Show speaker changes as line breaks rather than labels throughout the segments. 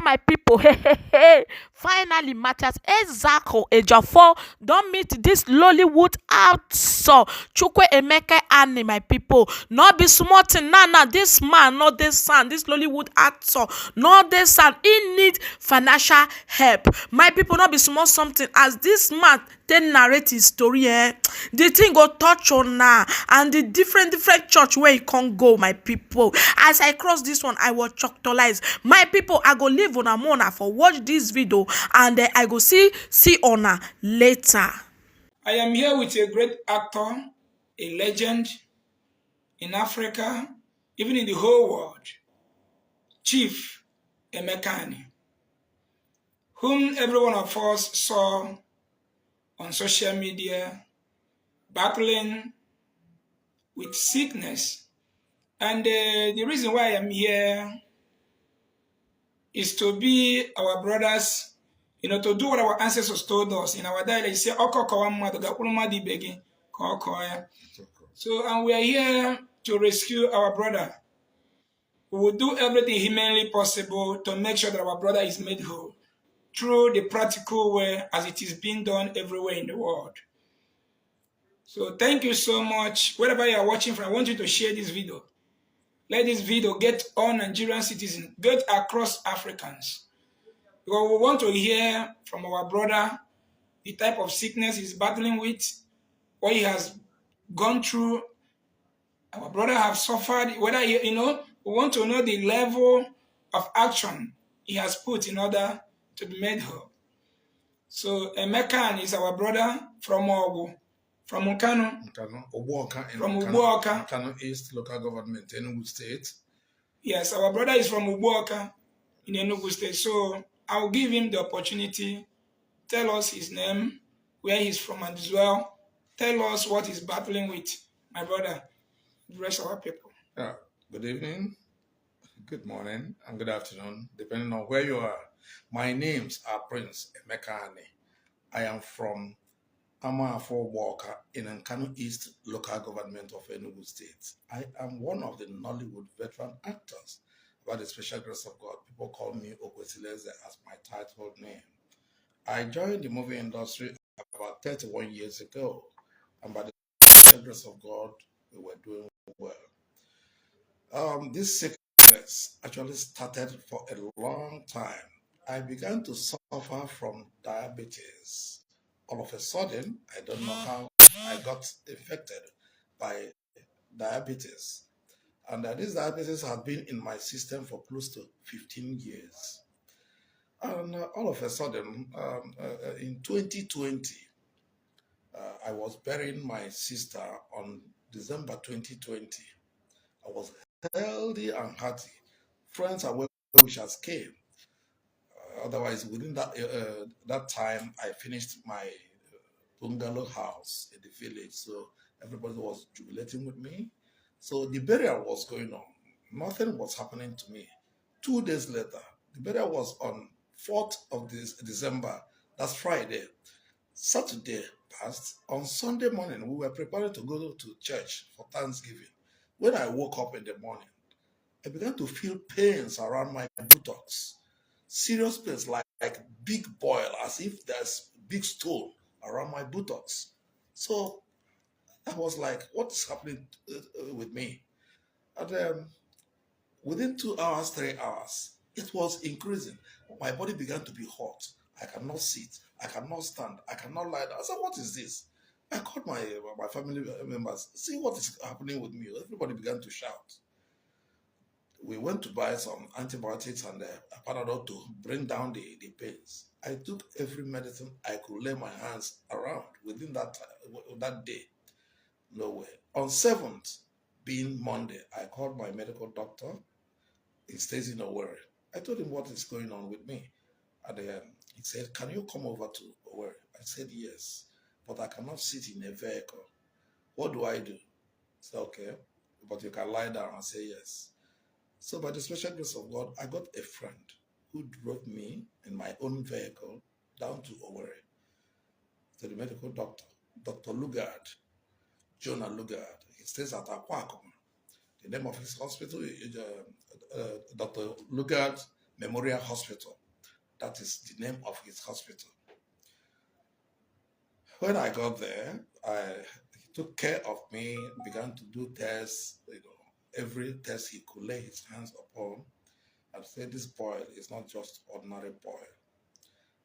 my people, hey, hey, hey. Finally, Mathias Ezeaku Ejiofor don't meet this Lollywood actor Chukwe Emeka and my people. Not be small thing. Now, this man, not this son, this Lollywood actor, not this son. He need financial help. My people, not be small something. As this man then narrate his story, the thing go touch on now, and the different church where he can't go, my people. As I cross this one, I will choctolize. My people, I go leave on a mona for watch this video, and I go see on later.
I am here with a great actor, a legend in Africa, even in the whole world, Chief Emeka, whom every one of us saw on social media battling with sickness. And the reason why I am here is to be our brothers, to do what our ancestors told us in our dialect. Say, so, and we are here to rescue our brother. We will do everything humanly possible to make sure that our brother is made whole through the practical way as it is being done everywhere in the world. So thank you so much. Wherever you are watching from, I want you to share this video. Let this video get all Nigerian citizens, get across Africans. Because we want to hear from our brother the type of sickness he's battling with, what he has gone through. Our brother have suffered, whether we want to know the level of action he has put in order to be made whole. So Emeka is our brother from Ogu, from Nkanu, from Ubuoka,
Nkanu East Local Government, Enugu State.
Yes, our brother is from Ubuoka in Enugu State. So I'll give him the opportunity. Tell us his name, where he's from, and as well, tell us what he's battling with, my brother. The rest of our people.
Yeah. Good evening, good morning, and good afternoon, depending on where you are. My names are Prince Emeka. I am from Amafo Walker in Nkanu East Local Government of Enugu State. I am one of the Nollywood veteran actors. By the special grace of God, people call me Okwesilieze as my title name. I joined the movie industry about 31 years ago, and by the special grace of God, we were doing well. This sickness actually started for a long time. I began to suffer from diabetes. All of a sudden, I don't know how I got infected by diabetes. And this diabetes had been in my system for close to 15 years. And all of a sudden, in 2020, I was burying my sister on December 2020. I was healthy and hearty. Friends and well-wishers came. Otherwise, within that time, I finished my bungalow house in the village. So everybody was jubilating with me. So the burial was going on. Nothing was happening to me. 2 days later, the burial was on 4th of December. That's Friday. Saturday passed. On Sunday morning, we were preparing to go to church for Thanksgiving. When I woke up in the morning, I began to feel pains around my buttocks. Serious pains, like big boil, as if there's big stone around my buttocks. So I was like, what is happening with me? And within 2 hours, 3 hours, it was increasing. My body began to be hot. I cannot sit. I cannot stand. I cannot lie down. I said, what is this? I called my family members. See what is happening with me. Everybody began to shout. We went to buy some antibiotics and a Panadol to bring down the pains. I took every medicine I could lay my hands around within that day. No way. On 7th, being Monday, I called my medical doctor. He stays in Owerri. I told him what is going on with me. And he said, can you come over to Owerri? I said, yes, but I cannot sit in a vehicle. What do I do? He said, okay, but you can lie down. I say, yes. So by the special grace of God, I got a friend who drove me in my own vehicle down to Owerri, to the medical doctor, Dr. Lugard, Jonah Lugard. He stays at Aquacom. The name of his hospital is Dr. Lugard Memorial Hospital. That is the name of his hospital. When I got there, he took care of me, began to do tests, every test he could lay his hands upon, and said, this boy is not just ordinary boy,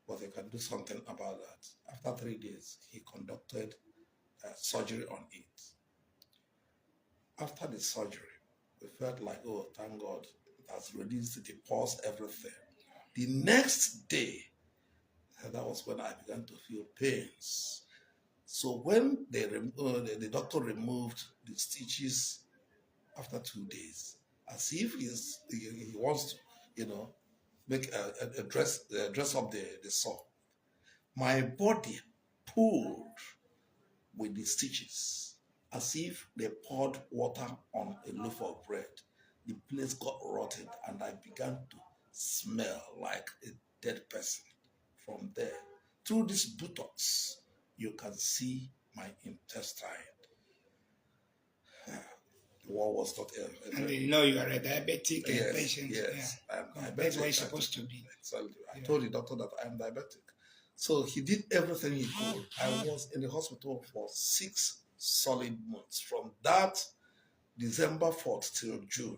but he can do something about that. After 3 days, he conducted surgery on it. After the surgery, we felt like, oh, thank God, it has released the pulse, everything. The next day, that was when I began to feel pains. So when the doctor removed the stitches after 2 days, as if he wants to, make dress up the sore, my body pulled with the stitches, as if they poured water on a loaf of bread. The place got rotten, and I began to smell like a dead person. From there, through these buttocks, you can see my intestine. The wall was not
and you know you are a diabetic patient.
Yes,
yeah.
I'm diabetic.
That's what it's supposed to be.
Exactly. I told the doctor that I'm diabetic. So he did everything he could. I was in the hospital for 6 solid months. From that December 4th till June,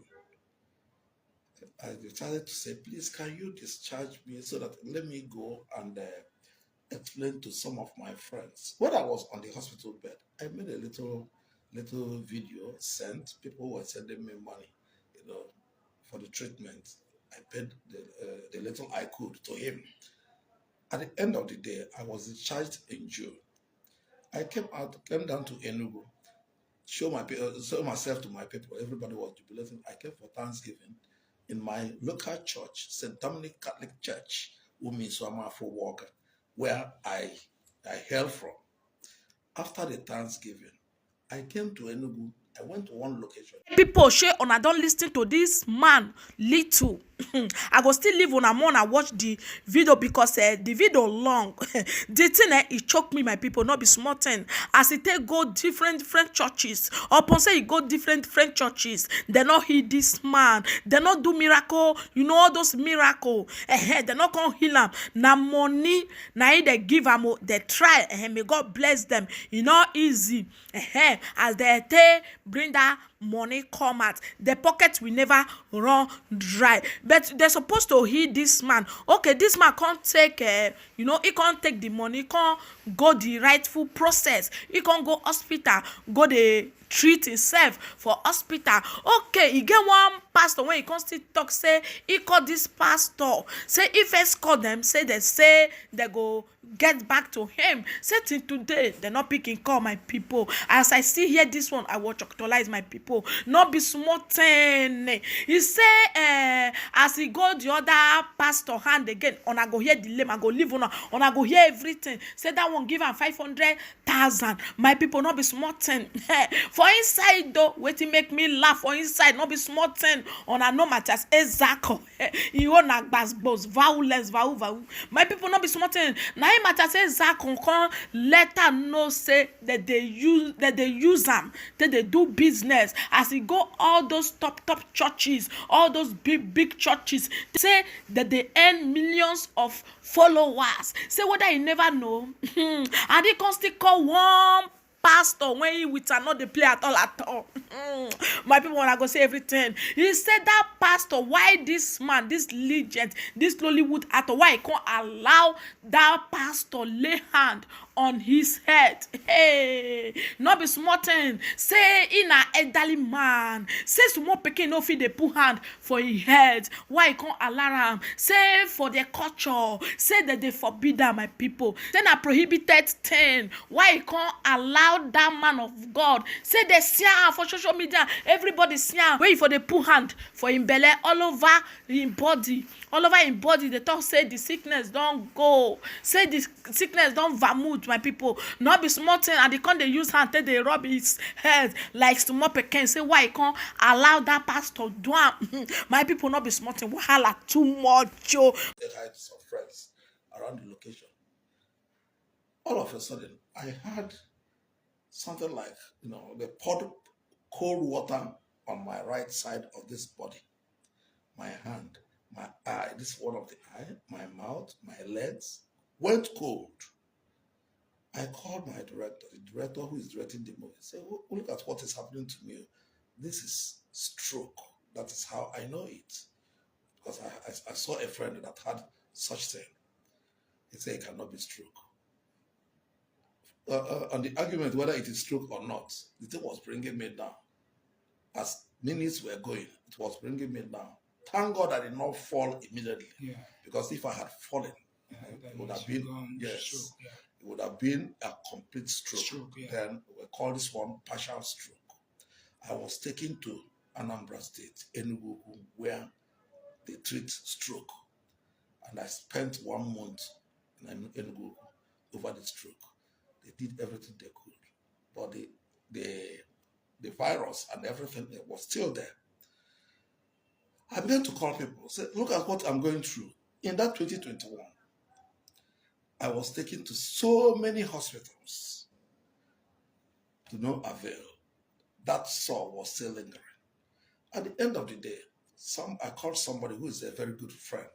I decided to say, please, can you discharge me so that let me go and explain to some of my friends. When I was on the hospital bed, I made a little video sent. People were sending me money, for the treatment. I paid the little I could to him. At the end of the day, I was discharged in June. I came down to Enugu, show myself to my people. Everybody was jubilating. I came for Thanksgiving in my local church, St. Dominic Catholic Church, Umiswama for Walker, where I hail from. After the Thanksgiving, I came to Enugu. I went to one location.
People share una don lis ten to this man little. I go still leave una more and watch the video because the video long. The thing e choke me, my people, not be small thing. As e take go different churches, upon say e go different churches, they not heal this man, they not do miracle, all those miracle. They not come heal am. Na money, na they give am, they try. May God bless them. Not easy. As they take bring that money come out, the pocket will never run dry. But they're supposed to heal this man. Okay, this man can't take he can't take the money, he can't go the rightful process, he can't go hospital, go the treat himself for hospital. Okay, he get one pastor when he can't still talk, say he call this pastor, say if first call them, say they go get back to him. Say till today they not picking call, my people. As I see here this one, I watch actualize, my people, not be small thing. He say as he go the other pastor hand again, I go hear the name, I go leave I go hear everything. Say that one give am 500,000. My people, not be small thing. For inside though, wetin make me laugh for inside, not be small thing. I know Mathias Ezeaku. He own agbasbos, violence, my people, not be small thing. Now Mathias Ezeaku come let am know say that they use am, that they do business. As he go all those top churches, all those big churches, say that they earn millions of followers. Say whether you never know. And he can still call one pastor when he with not the play at all. My people, wanna go say everything. He said that pastor, why this man, this legend, this Lollywood actor, why he can't allow that pastor lay hand on his head. Hey, not be small thing. Say in a elderly man, say small pikin no fit dey put hand for his head. Why he can't allow him? Say for their culture, say that they forbid that, my people. Say na prohibited thing. Why he can't allow that man of God? Say they see am for social media, everybody see am. Where for the put hand for him belly all over him body. All over him body, they talk say the sickness don't go. Say the sickness don't vamut, my people. Not be small thing, and they can't they use hand till they rub his head like small pecan. Say why he can't allow that pastor do am? My people, not be small thing. Wahala too much, yo.
They had some friends around the location. All of a sudden, I had something like, they poured cold water on my right side of this body, my hand, My eye, this one of the eye, my mouth, my legs went cold. I called my director, the director who is directing the movie. Said, "Oh, look at what is happening to me. This is stroke. That is how I know it. Because I saw a friend that had such thing. He said it cannot be stroke. On the argument whether it is stroke or not, the thing was bringing me down. As minutes were going, it was bringing me down. Thank God I did not fall immediately.
Yeah.
Because if I had fallen, it would have been, yes, stroke, it would have been a complete stroke. Then we call this one partial stroke. I was taken to Anambra State, Enugu, where they treat stroke. And I spent 1 month in Enugu over the stroke. They did everything they could. But the virus and everything was still there. I began to call people, say, look at what I'm going through. In that 2021, I was taken to so many hospitals to no avail. That sore was still lingering. At the end of the day, I called somebody who is a very good friend.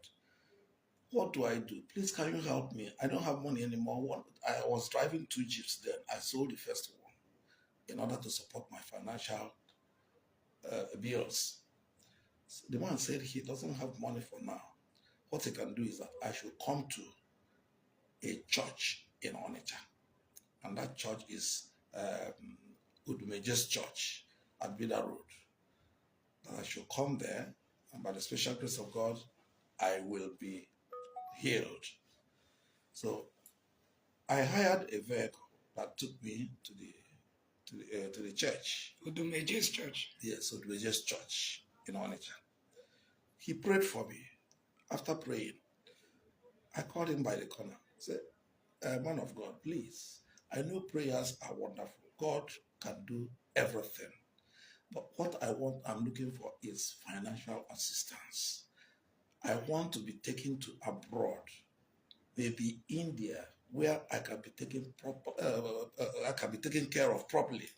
What do I do? Please, can you help me? I don't have money anymore. I was driving 2 jeeps then. I sold the first one in order to support my financial bills. So the man said he doesn't have money for now. What he can do is that I should come to a church in Onitsha. And that church is Odumeje's church at Bida Road. That I should come there, and by the special grace of God, I will be healed. So I hired a vehicle that took me to the church.
Odumeje's church.
Yes, Odumeje's church in Onitsha. He prayed for me. After praying, I called him by the corner. I said, man of God, please, I know prayers are wonderful. God can do everything. But what I'm looking for is financial assistance. I want to be taken to abroad, maybe India, where I can be taken care of properly.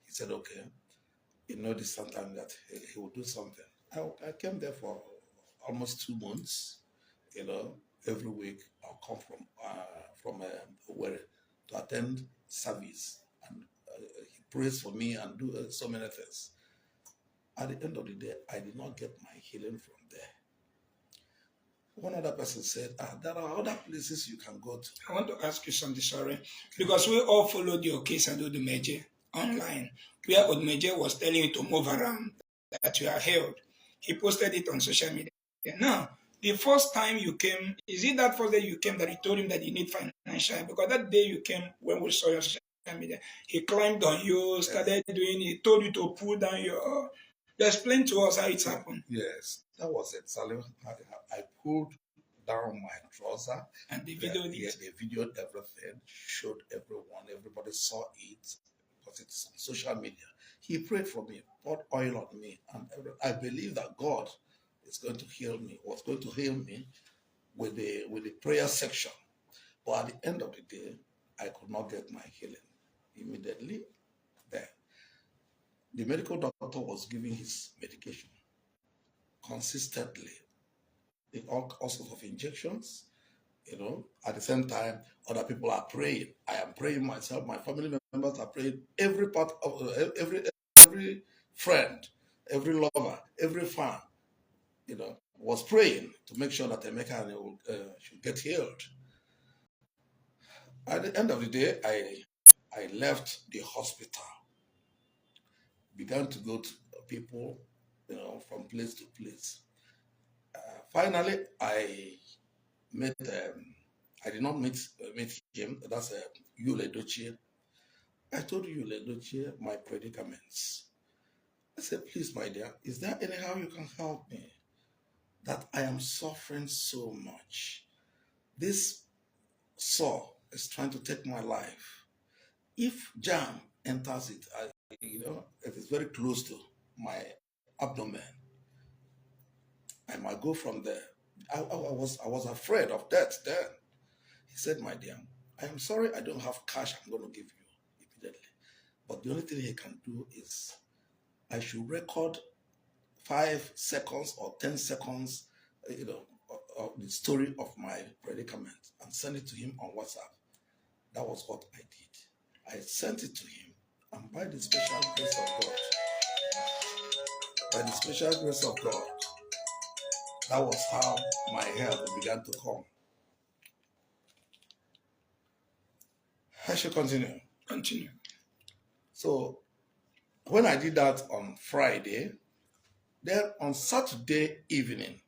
He said, okay. You know this sometime that he will do something. I came there for almost 2 months. You know, every week I'll come from where to attend service, and he prays for me and do so many things. At the end of the day, I did not get my healing from there. One other person said, there are other places you can go to.
I want to ask you something, sorry, because we all followed your case at Odumeje online, where Odumeje was telling you to move around, that you are healed. He posted it on social media. Now, the first time you came, is it that first day you came that you told him that you need financial? Because that day you came, when we saw your social media, he climbed on you, started doing, he told you to pull down your... Explain to us how it happened.
Yes, that was it. I pulled down my trouser.
And the video
they videoed everything, showed everyone, everybody saw it, because it's on social media. He prayed for me, poured oil on me, and I believe that God is going to heal me, was going to heal me with the prayer section. But at the end of the day, I could not get my healing immediately there. The medical doctor was giving his medication consistently, all sorts of injections, you know. At the same time, other people are praying. I am praying myself. My family members are praying. Every part of every friend, every lover, every fan, you know, was praying to make sure that Emeka should get healed. At the end of the day, I left the hospital, began to go to people, you know, from place to place. Finally, I did not meet him. That's Yule Dochie. I told Yule Dochie my predicaments. I said, please, my dear, is there anyhow you can help me? That I am suffering so much. This sore is trying to take my life. If jam enters it, it is very close to my abdomen. I might go from there. I was afraid of death then. He said, my dear, I am sorry I don't have cash I'm going to give you immediately. But the only thing he can do is I should record 5 seconds or 10 seconds the story of my predicament and send it to him on WhatsApp. That was what I did. I sent it to him, and by the special grace of God, that was how my health began to come. I should continue.
Continue.
So when I did that on Friday, then on Saturday evening,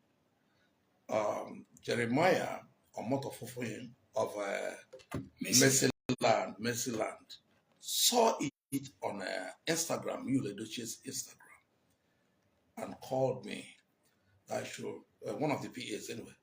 Jeremiah Omoto Fufeyin of Mercyland, saw it on Instagram, Yuledoche's Instagram, and called me that I should, one of the PAs anyway,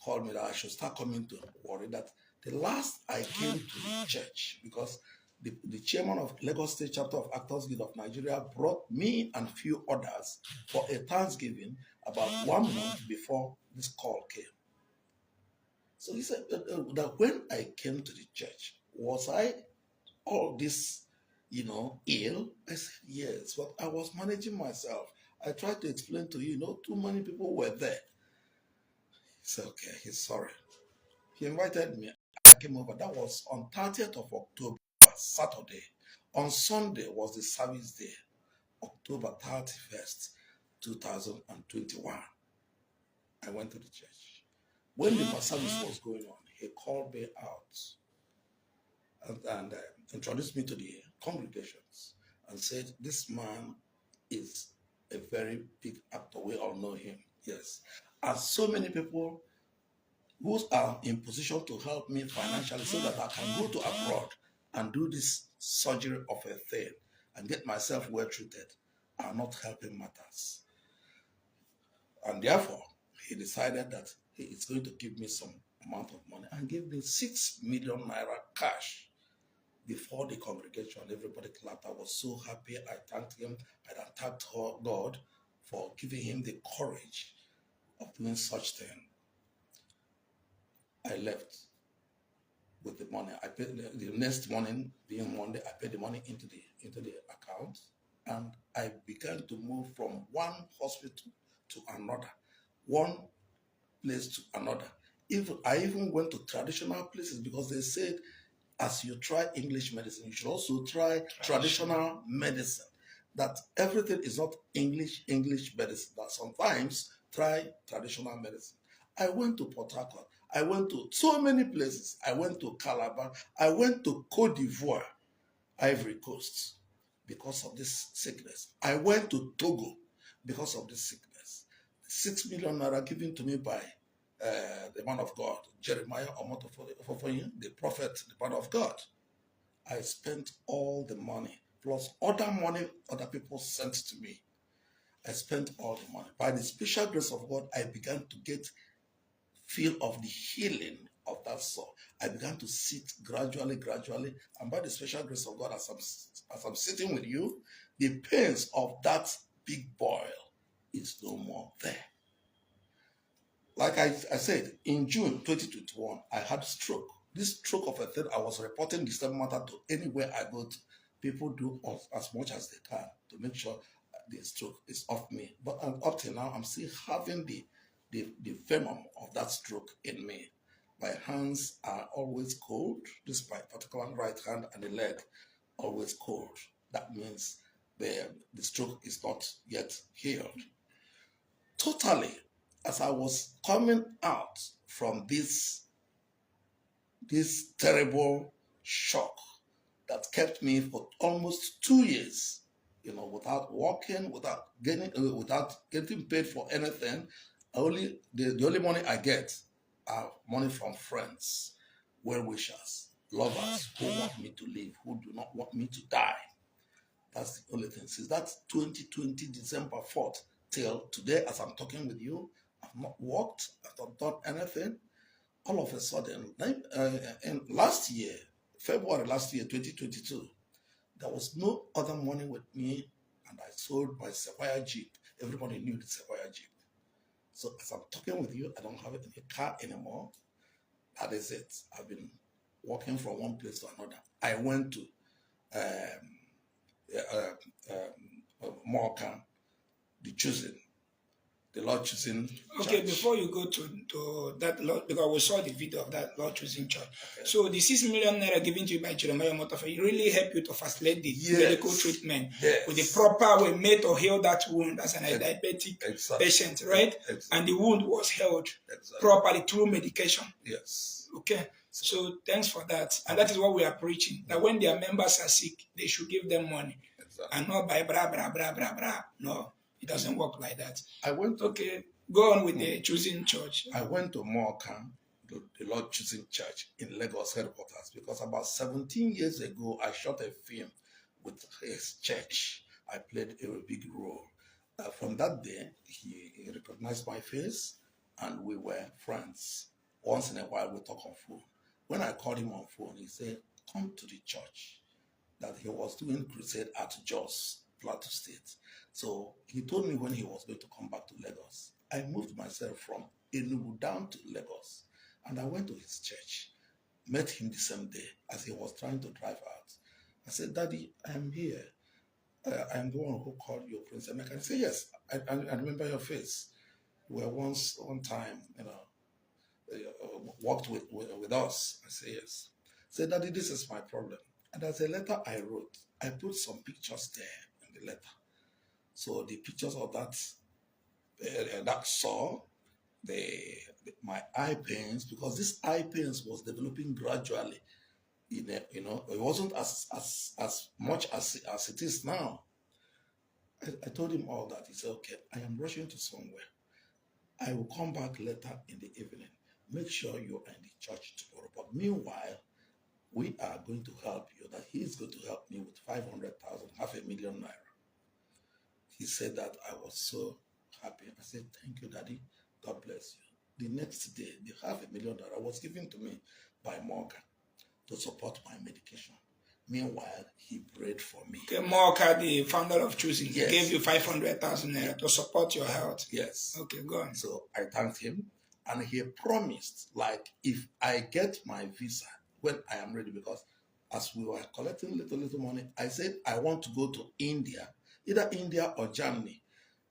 called me that I should start coming to worry that the last I came to the church, because the chairman of Lagos State Chapter of Actors Guild of Nigeria brought me and few others for a Thanksgiving about 1 month before this call came. So he said that when I came to the church, was I all this, ill? I said, yes, but I was managing myself. I tried to explain to you, too many people were there. He said, okay, he's sorry. He invited me. I came over. That was on 30th of October, Saturday. On Sunday was the service day, October 31st, 2021. I went to the church. When the service was going on, he called me out and introduced me to the congregations and said, this man is a very big actor. We all know him. Yes. And so many people who are in position to help me financially so that I can go to abroad and do this surgery of a thing and get myself well treated are not helping matters. And therefore, he decided that he is going to give me some amount of money and give me 6 million naira cash before the congregation. Everybody clapped. I was so happy. I thanked him. I thanked God for giving him the courage of doing such thing. I left with the money. I paid the next morning, being Monday, I paid the money into the account, and I began to move from one hospital to another, one place to another. I even went to traditional places because they said, as you try English medicine, you should also try traditional medicine. That everything is not English medicine. That sometimes try traditional medicine. I went to Port Harcourt. I went to so many places. I went to Calabar. I went to Côte d'Ivoire, Ivory Coast, because of this sickness. I went to Togo because of this sickness. 6 million naira given to me by the man of God, Jeremiah Omoto Fufeyin, the prophet, the man of God. I spent all the money, plus other money other people sent to me. I spent all the money. By the special grace of God, I began to get feel of the healing of that soul. I began to sit gradually, and by the special grace of God, as I'm sitting with you, the pains of that big boil is no more there. Like I said, in June 2021, I had stroke. This stroke of a thing, I was reporting the same matter to anywhere I go to. People do as much as they can to make sure the stroke is off me. But up till now, I'm still having the venom of that stroke in me. My hands are always cold, despite particular right hand and the leg always cold. That means the stroke is not yet healed. Totally, as I was coming out from this terrible shock that kept me for almost 2 years, without walking, without getting paid for anything. The only money I get are money from friends, well-wishers, lovers who want me to live, who do not want me to die. That's the only thing. Since that 2020 December 4th till today, as I'm talking with you, I've not walked, I've not done anything. All of a sudden, in last year, February last year, 2022, there was no other money with me, and I sold my Sapphire Jeep. Everybody knew the Sapphire Jeep. So as I'm talking with you, I don't have any car anymore. That is it. I've been walking from one place to another. I went to Mbaka, the chosen. the Lord choosing
Okay,
church.
before you go to that Lord, because we saw the video of that Lord choosing church.
Okay.
So the 6 million naira given to you by Jeremiah Omoto really helped you to facilitate the medical treatment with the proper way made to heal that wound as an diabetic patient, right? Exactly. And the wound was healed properly through medication.
Yes.
Okay. So thanks for that. And that is what we are preaching. That when their members are sick, they should give them money. Exactly. And not by bra bra bra bra bra. No, it doesn't work like that.
I went to,
okay. Go on with the choosing church.
I went to Mbaka, the Lord choosing church in Lagos headquarters, because about 17 years ago, I shot a film with his church. I played a big role. From that day, he recognized my face and we were friends. Once in a while, we talk on phone. When I called him on phone, he said, come to the church. That he was doing crusade at Jos, Plateau State. So he told me when he was going to come back to Lagos. I moved myself from Enugu down to Lagos, and I went to his church, met him the same day as he was trying to drive out. I said, Daddy, I am here. I am the one who called you Prince Emeka. He said, yes, I remember your face. You were one time, worked with us. I said, yes. I said, Daddy, this is my problem. And as a letter I wrote, I put some pictures there in the letter. So the pictures of that sore, my eye pains, because this eye pains was developing gradually. It wasn't as much as it is now. I told him all that. He said, okay, I am rushing to somewhere. I will come back later in the evening. Make sure you are in the church tomorrow. But meanwhile, we are going to help you. That he is going to help me with 500,000, 500,000 naira. He said that. I was so happy. I said, thank you, Daddy. God bless you. The next day, the 500,000 naira was given to me by Mbaka to support my medication. Meanwhile, he prayed for me.
Okay, Mbaka, the founder of Choosing, yes, gave you 500,000 naira to support your health.
Yes.
Okay, go on.
So I thanked him, and he promised, like, if I get my visa when I am ready, because as we were collecting little money, I said I want to go to India, either India or Germany,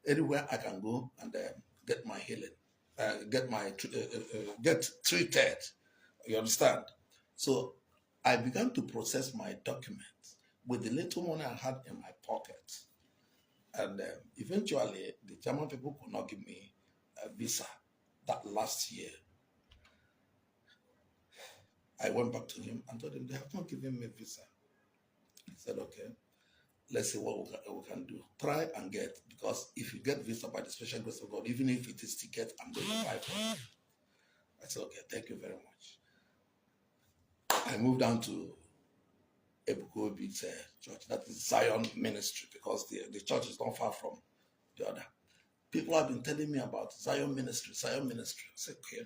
anywhere I can go and get my healing, get treated. You understand? So I began to process my documents with the little money I had in my pocket. And eventually, the German people could not give me a visa that last year. I went back to him and told him, they have not given me a visa. He said, okay, let's see what we can do. Try and get, because if you get visa by the special grace of God, even if it is ticket, I'm going to buy for you. I said, okay, thank you very much. I moved down to Ezeaku church, that is Zion Ministry, because the church is not far from the other. People have been telling me about Zion Ministry, Zion Ministry. I said, okay,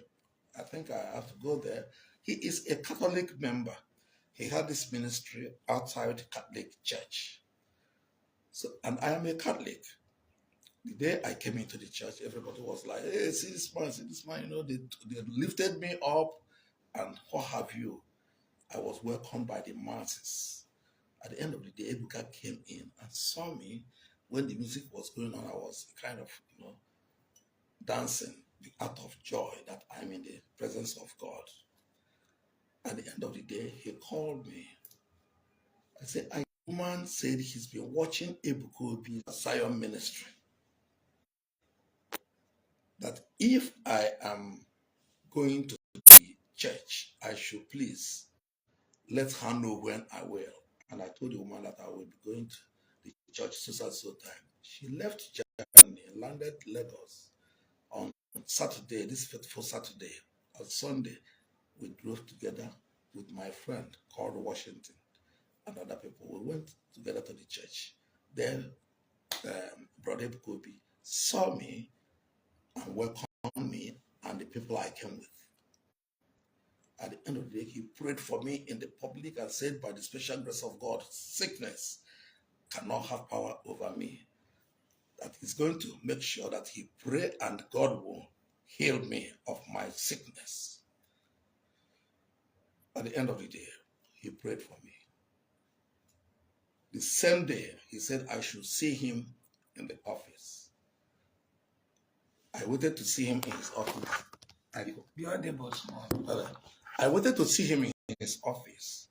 I think I have to go there. He is a Catholic member. He had this ministry outside the Catholic church. So, and I am a Catholic. The day I came into the church, everybody was like, hey, see this man, they lifted me up and what have you. I was welcomed by the masses. At the end of the day, Emeka came in and saw me. When the music was going on, I was kind of, dancing out of joy that I'm in the presence of God. At the end of the day, he called me. I said, a woman said he's been watching Ezeaku Zion Ministry. That if I am going to the church, I should please let her know when I will. And I told the woman that I will be going to the church so time. She left Germany, landed Lagos on Saturday, this fateful Saturday. On Sunday, we drove together with my friend called Washington and other people. We went together to the church. Then Brother Kobe saw me and welcomed me and the people I came with. At the end of the day, he prayed for me in the public and said, by the special grace of God, sickness cannot have power over me. That he's going to make sure that he pray and God will heal me of my sickness. At the end of the day, he prayed for me. The same day, he said I should see him in the office. I waited to see him in his office.
Beyond the boss,
I wanted to see him in his office,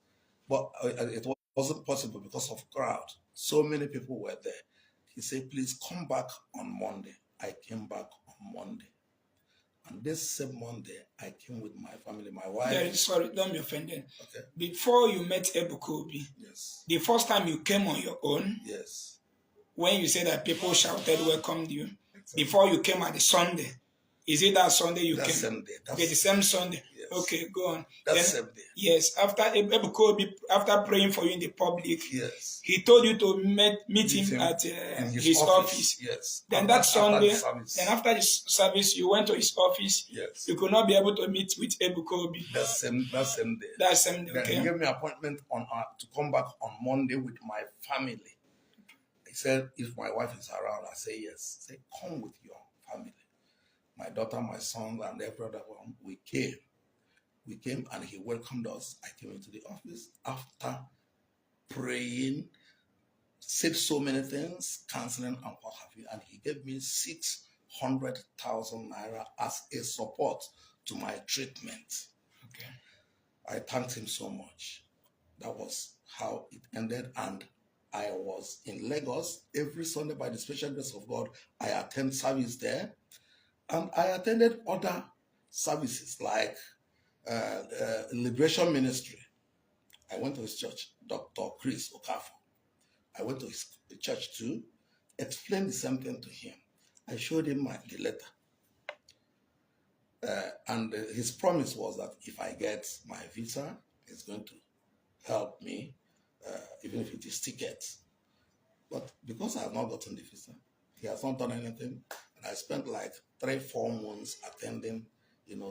but it wasn't possible because of crowd. So many people were there. He said, please come back on Monday. I came back on Monday. And this same Monday, I came with my family, my wife.
Yeah, sorry, don't be offended.
Okay.
Before you met Ebukobi,
Yes.
the first time you came on your own,
Yes.
when you said that people shouted, welcomed you,
Exactly.
before you came at the Sunday, is it that Sunday you
That
came?
same day.
Okay, the same Sunday.
Yes.
Okay, go on.
That
Then,
same day.
yes, after Ebukobi, after praying for you in the public,
Yes.
he told you to meet him at his office.
Yes.
Then
after,
that Sunday,
after
the service, you went to his office.
Yes.
You could not be able to meet with Ebukobi.
That same day.
That same day.
Then
Okay.
he gave me an appointment to come back on Monday with my family. He said, if my wife is around, I say yes. He said, come with your family. My daughter, my son, and every other one, we came. We came and he welcomed us. I came into the office after praying, said so many things, counseling and what have you. And he gave me 600,000 naira as a support to my treatment.
Okay.
I thanked him so much. That was how it ended. And I was in Lagos every Sunday by the special grace of God. I attend service there. And I attended other services like Liberation Ministry. I went to his church, Dr. Chris Okafor. I went to his church too, explained the same thing to him. I showed him the letter. And his promise was that if I get my visa, he's going to help me, even if it is tickets. But because I have not gotten the visa, he has not done anything. And I spent like 3-4 months attending,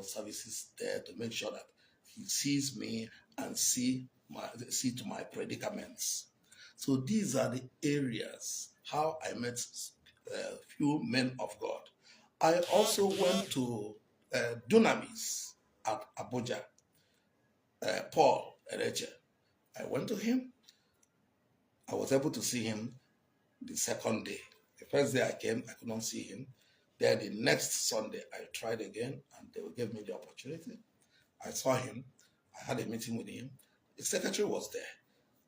services there to make sure that he sees me and see to my predicaments. So these are the areas how I met few men of God. I also went to Dunamis at Abuja, Paul Ereche. I went to him. I was able to see him the second day. The first day I came, I could not see him. Then the next Sunday, I tried again, and they gave me the opportunity. I saw him. I had a meeting with him. The secretary was there.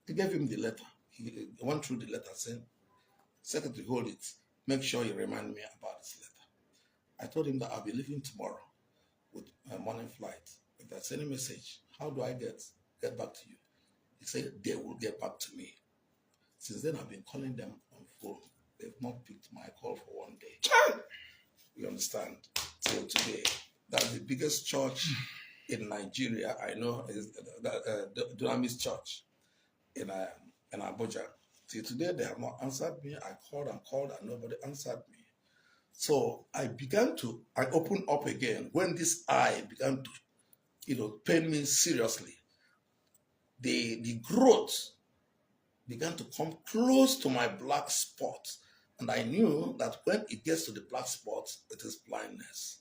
He gave him the letter. He went through the letter saying, secretary, hold it. Make sure you remind me about this letter. I told him that I'll be leaving tomorrow with my morning flight. If there's any message, how do I get back to you? He said, they will get back to me. Since then, I've been calling them on phone. They've not picked my call for one day. You understand? Till today, that's the biggest church in Nigeria I know is the Dunamis Church in Abuja. Till today, they have not answered me. I called and nobody answered me. So I opened up again when this eye began to, pain me seriously. The growth began to come close to my black spot. And I knew that when it gets to the black spot, it is blindness.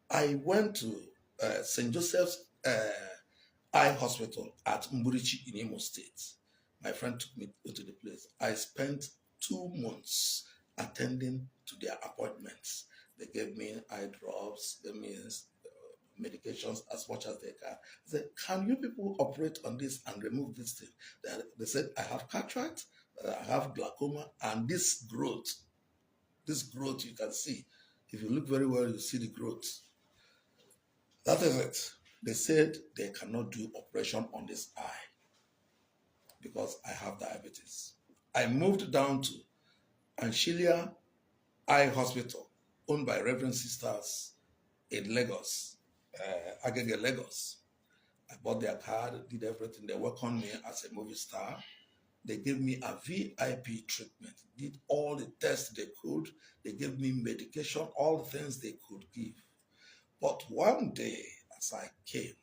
I went to St. Joseph's Eye Hospital at Mburichi in Imo State. My friend took me to the place. I spent 2 months attending to their appointments. They gave me eye drops, gave me medications as much as they can. I said, can you people operate on this and remove this thing? They said, I have cataract, I have glaucoma, and this growth you can see. If you look very well, you see the growth. That is it. They said they cannot do operation on this eye because I have diabetes. I moved down to Anshilia Eye Hospital, owned by Reverend Sisters in Lagos, Agege, Lagos. I bought their card, did everything. They welcomed me as a movie star. They gave me a VIP treatment, did all the tests they could. They gave me medication, all the things they could give. But one day, as I came,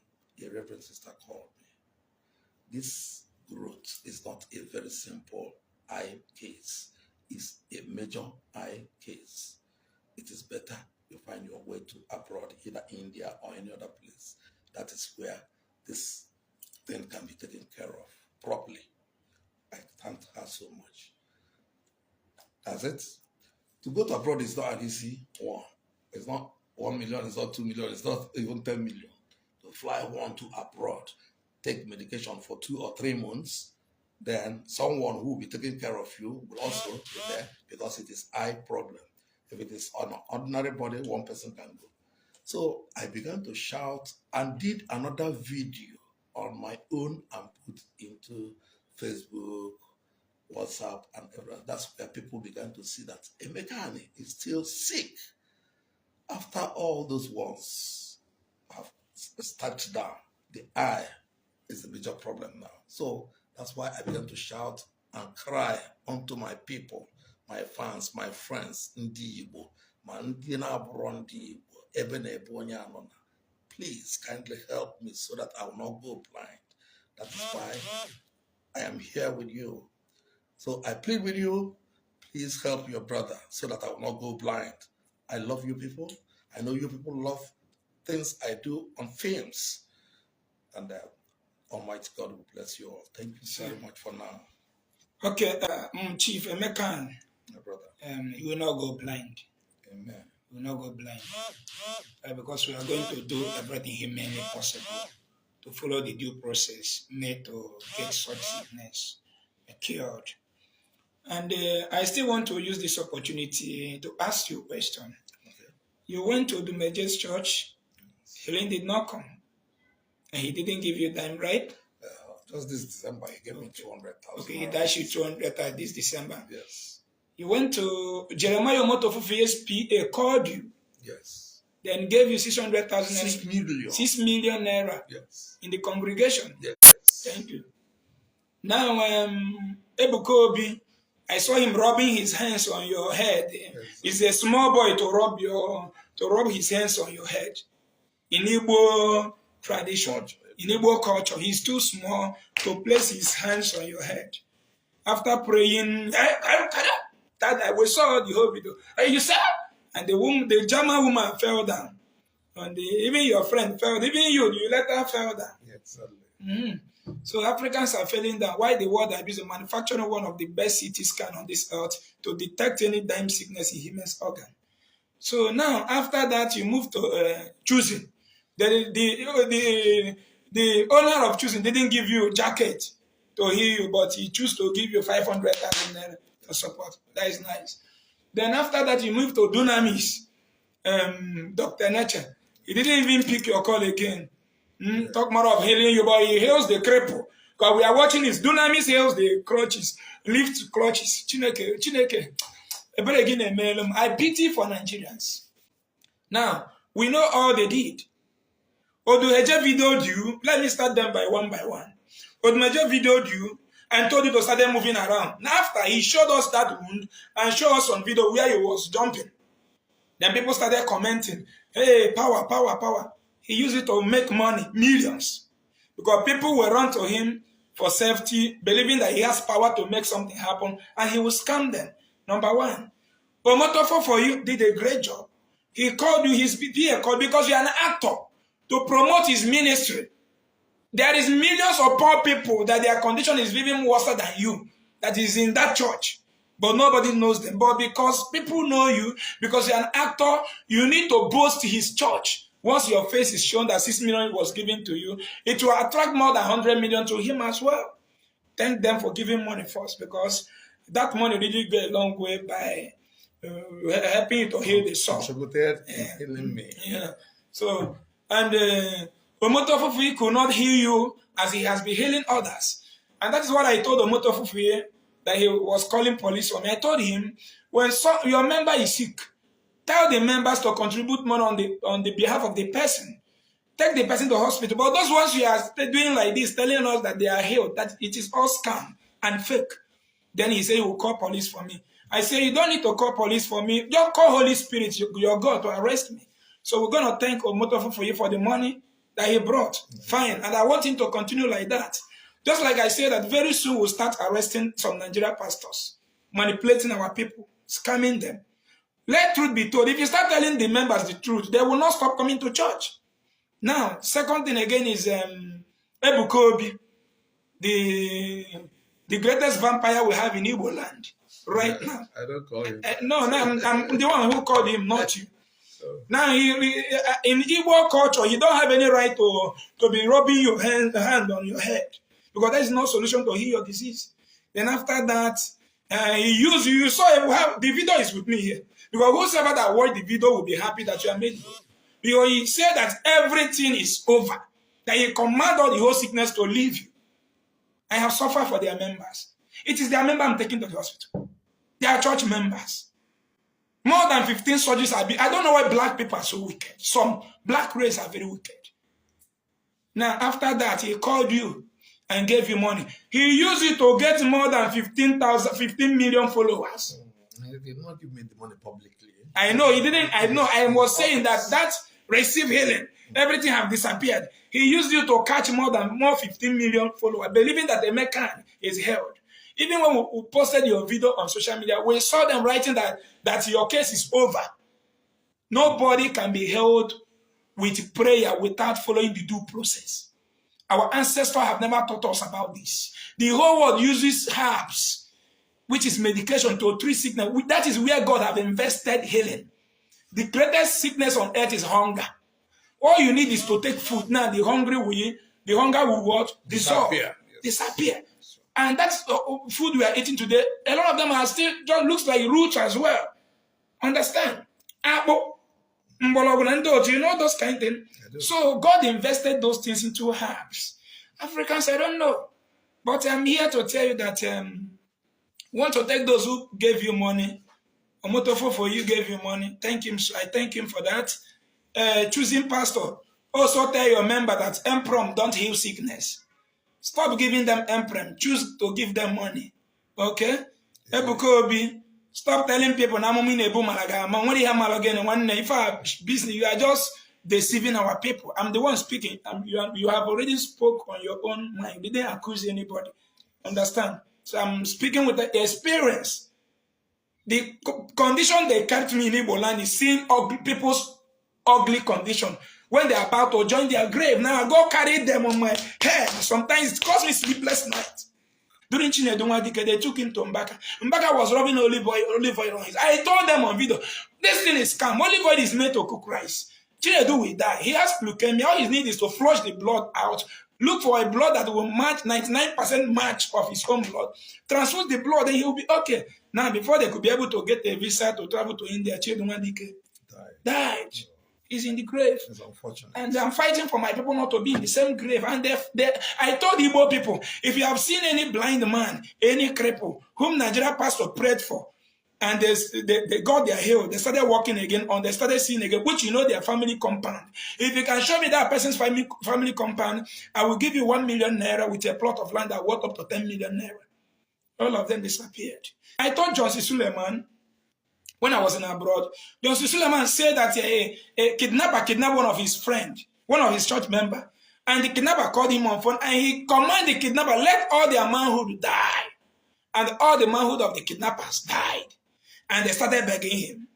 a Reverend Sister called me. This growth is not a very simple eye case. It's a major eye case. It is better you find your way to abroad, either India or any other place. That is where this thing can be taken care of properly. I thank her so much. That's it. To go to abroad is not an easy one. It's not 1 million, it's not 2 million, it's not even 10 million. To fly one to abroad, take medication for 2 or 3 months, then someone who will be taking care of you will also be there because it is eye problem. If it is on an ordinary body, one person can go. So I began to shout and did another video on my own and put into Facebook, WhatsApp, and everything. That's where people began to see that Emeka is still sick. After all those ones have touched down, the eye is the major problem now. So that's why I began to shout and cry unto my people, my fans, my friends, Ndi Igbo, my Ndi na-abụrụ Ndi Igbo, ebe na ebe onye anọ na. Please kindly help me so that I will not go blind. That is why I am here with you. So I plead with you, please help your brother so that I will not go blind. I love you people. I know you people love things I do on films. And Almighty God will bless you all. Thank you so much for now.
Okay, Chief Emeka,
My brother.
you will not go blind.
Amen.
You will not go blind. Because we are going to do everything humanly possible to follow the due process made to get such sickness cured. And I still want to use this opportunity to ask you a question.
Okay.
You went to Odumeje's church, healing did not come, and he didn't give you time, right?
Just this December, he gave me 200,000.
Okay, he dashed you 200,000 this December.
Yes.
You went to Jeremiah Omoto Fufeyin's PA, called you,
Yes.
then gave you 600,000
6 million.
6 million naira
Yes.
in the congregation.
Yes.
Thank you. Now, Ebukobi, I saw him rubbing his hands on your head.
Yes.
He's a small boy to rub his hands on your head. In Igbo tradition, in Igbo culture, he's too small to place his hands on your head. After praying, that we saw the whole video. And you said, and the German woman fell down. And even your friend fell down. Even you later fell down.
Exactly.
So Africans are falling down. Why the world are busy manufacturing one of the best CT scan on this earth to detect any dying sickness in human organ. So now, after that, you move to choosing. The owner of choosing didn't give you a jacket to heal you, but he chose to give you 500,000 for support. That is nice. Then after that, you move to Dunamis, Dr. Nature. He didn't even pick your call again. Talk more of healing you, but he heals the cripple. Because we are watching this. Dunamis heals the crutches, lift crutches. Chineke. I pity for Nigerians. Now, we know all they did. Odumeje videoed you. Let me start them by one. Odumeje videoed you and told you to start them moving around. Now, after he showed us that wound and showed us on video where he was jumping, then people started commenting, hey, power, power, power. He used it to make money, millions. Because people will run to him for safety, believing that he has power to make something happen, and he will scam them. Number one. Omoto for you did a great job. He called you his PA called because you are an actor to promote his ministry. There is millions of poor people that their condition is even worse than you, that is in that church. But nobody knows them. But because people know you, because you're an actor, you need to boast his church. Once your face is shown that 6 million was given to you, it will attract more than 100 million to him as well. Thank them for giving money first, because that money really goes a long way by helping you to heal the soul.
Contributed in healing me.
Yeah. So, and Omoto Fufeyin could not heal you as he has been healing others. And that is what I told Omoto Fufeyin, that he was calling police for me. I told him, when your member is sick, tell the members to contribute money on the behalf of the person. Take the person to hospital. But those ones you are doing like this, telling us that they are healed, that it is all scam and fake. Then he said he will call police for me. I say, you don't need to call police for me. Just call Holy Spirit, your God, to arrest me. So we're going to thank Omoto Fufeyin for the money that he brought. Fine. And I want him to continue like that. Just like I said that very soon we'll start arresting some Nigerian pastors, manipulating our people, scamming them. Let truth be told. If you start telling the members the truth, they will not stop coming to church. Now, second thing again is Ebukobi, the greatest vampire we have in Igbo land right now.
I don't call him.
No, I'm the one who called him, not you. Now, in Igbo culture, you don't have any right to be rubbing your hand on your head because there is no solution to heal your disease. Then after that, he used you. You saw the video is with me here because whosoever that watch the video will be happy that you are made whole. Because he said that everything is over, that he command all the whole sickness to leave you. I have suffered for their members. It is their member I'm taking to the hospital. They are church members. More than 15 surgeries have been. I don't know why black people are so wicked. Some black race are very wicked. Now, after that, he called you and gave you money. He used it to get more than 15 million followers.
He did not give me the money publicly.
I know, he didn't. I know, I was saying that receive healing, everything have disappeared. He used you to catch more 15 million followers, believing that the Emeka is held. Even when we posted your video on social media, we saw them writing that your case is over. Nobody can be held with prayer without following the due process. Our ancestors have never taught us about this. The whole world uses herbs, which is medication, to treat sickness. That is where God have invested healing. The greatest sickness on earth is hunger. All you need is to take food. Now the hunger will what? Dissolve. Disappear. And that's the food we are eating today. A lot of them are still just looks like roots as well. Understand? Apple, you know those kind of things. So God invested those things into herbs. Africans, I don't know. But I'm here to tell you that want to take those who gave you money. Omoto for you gave you money. Thank him. I thank him for that. Choosing pastor. Also tell your member that Emperor don't heal sickness. Stop giving them emperor. Choose to give them money. Okay? Ebukobi, stop telling people if I business, you are just deceiving our people. I'm the one speaking. You have already spoke on your own mind. You didn't accuse anybody. Understand? So I'm speaking with the experience. The condition they kept me in Igbo land is seeing people's ugly condition. When they're about to join their grave, now I go carry them on my head. Sometimes it costs me sleepless nights. During Chinedunwadike, they took him to Mbaka. Mbaka was rubbing olive oil on his. I told them on video, this thing is scam. Olive oil is made to cook rice. Chinedu will die. He has leukemia. All he needs is to flush the blood out. Look for a blood that will match 99% match of his own blood. Transfuse the blood, then he will be okay. Now, before they could be able to get a visa to travel to India, Chinedunwadike died. Is in the grave.
It's unfortunate.
And I'm fighting for my people not to be in the same grave. And I told Igbo people, if you have seen any blind man, any cripple, whom Nigeria pastor prayed for, and they got their healed, they started walking again, or they started seeing again, which you know their family compound. If you can show me that person's family compound, I will give you 1 million naira with a plot of land that worth up to 10 million naira. All of them disappeared. I told Johnson Suleiman, when I was in abroad, Johnson Suleiman said that a kidnapper kidnapped one of his friends, one of his church members, and the kidnapper called him on phone, and he commanded the kidnapper, let all their manhood die. And all the manhood of the kidnappers died. And they started begging him.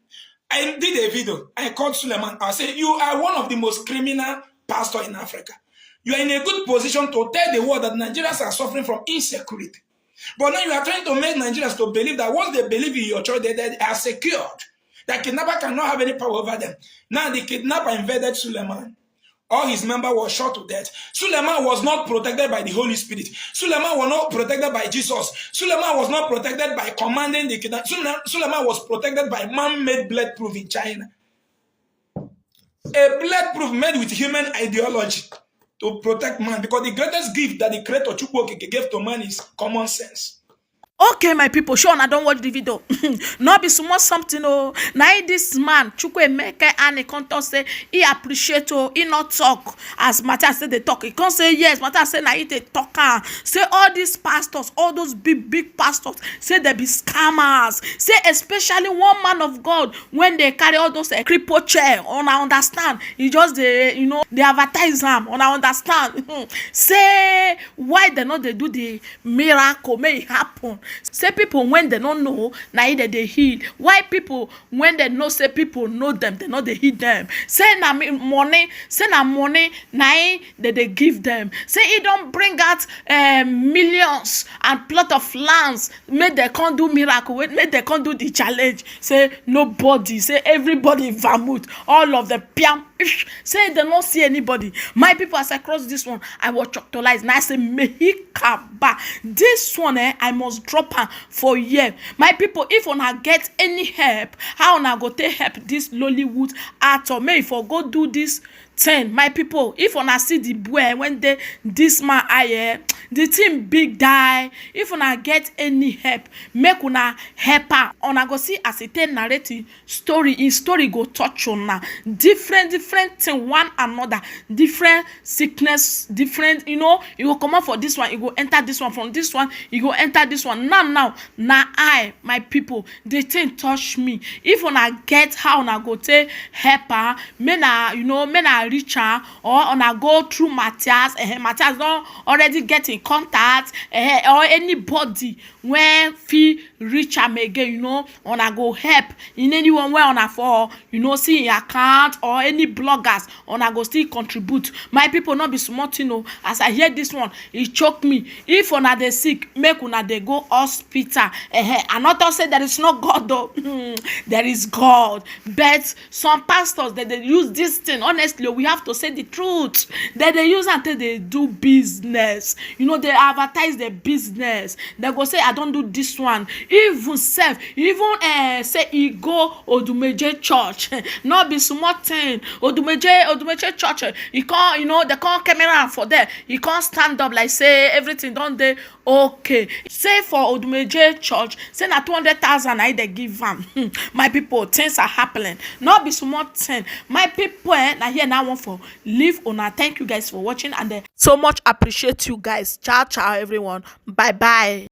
I did a video. I called Suleiman. I said, you are one of the most criminal pastors in Africa. You are in a good position to tell the world that Nigerians are suffering from insecurity. But now you are trying to make Nigerians to believe that once they believe in your church, they are secured. That kidnapper cannot have any power over them. Now the kidnapper invaded Suleiman. All his members were shot to death. Suleiman was not protected by the Holy Spirit. Suleiman was not protected by Jesus. Suleiman was not protected by commanding the kidnapper. Suleiman was protected by man-made bloodproof in China. A bloodproof made with human ideology to protect man, because the greatest gift that the creator Chukwu gave to man is common sense.
Okay, my people, sure, I don't watch the video. Not be small something. Oh, now this man, Emeka, and he can't say he appreciate. Oh, he not talk as Mathias said they talk. He can't say yes. Mathias say now he they talk. Say all these pastors, all those big pastors, say they be scammers. Say especially one man of God when they carry all those cripple chair. On I understand. He just they advertise them. On I understand. Say why they not they do the miracle may it happen. Say people when they don't know, na either they heal. Why people when they know say people know them, they know they heal them. Say na money, na they give them. Say it don't bring out millions and plot of lands. Make they can't do miracle. Make they can't do the challenge. Say nobody. Say everybody vermouth. All of the piam. Say they don't see anybody. My people, as I cross this one, I was choctolized. Now I say mehikaba. This one, I must drop her for year. My people, if una get any help, how una go take help this Lollywood actor? May for go do this 10. My people, if una see the boy when they this man the team big die. If una get any help, make una help her. Una go see as it narrative story. In story go touch on different thing one another, different sickness, different, you go come out for this one, you go enter this one, from this one you go enter this one. Now I, my people, the thing touch me. If una get how una go take help her, may na reach her, or una go through Mathias. Mathias don't already get in contact, or anybody when fee reach am again, una go help in anyone where una for, see in account or any bloggers, una go still contribute. My people, not be small, as I hear this one, it choke me. If una dey sick, make una dey go hospital. I not say there is no God though. There is God, but some pastors that they use this thing. Honestly, we have to say the truth. That they use until they do business. They advertise their business. They go say, I don't do this one. Even say he go Odumeje church. Not be small thing. Odumeje church. He can't, they can't camera for there. He can't stand up like say everything done there. Okay. Say for Odumeje church, say na 200,000 I they give them. My people, things are happening. Not be small thing. My people, now here now one for leave on. Thank you guys for watching, and so much appreciate you guys. Ciao everyone. Bye.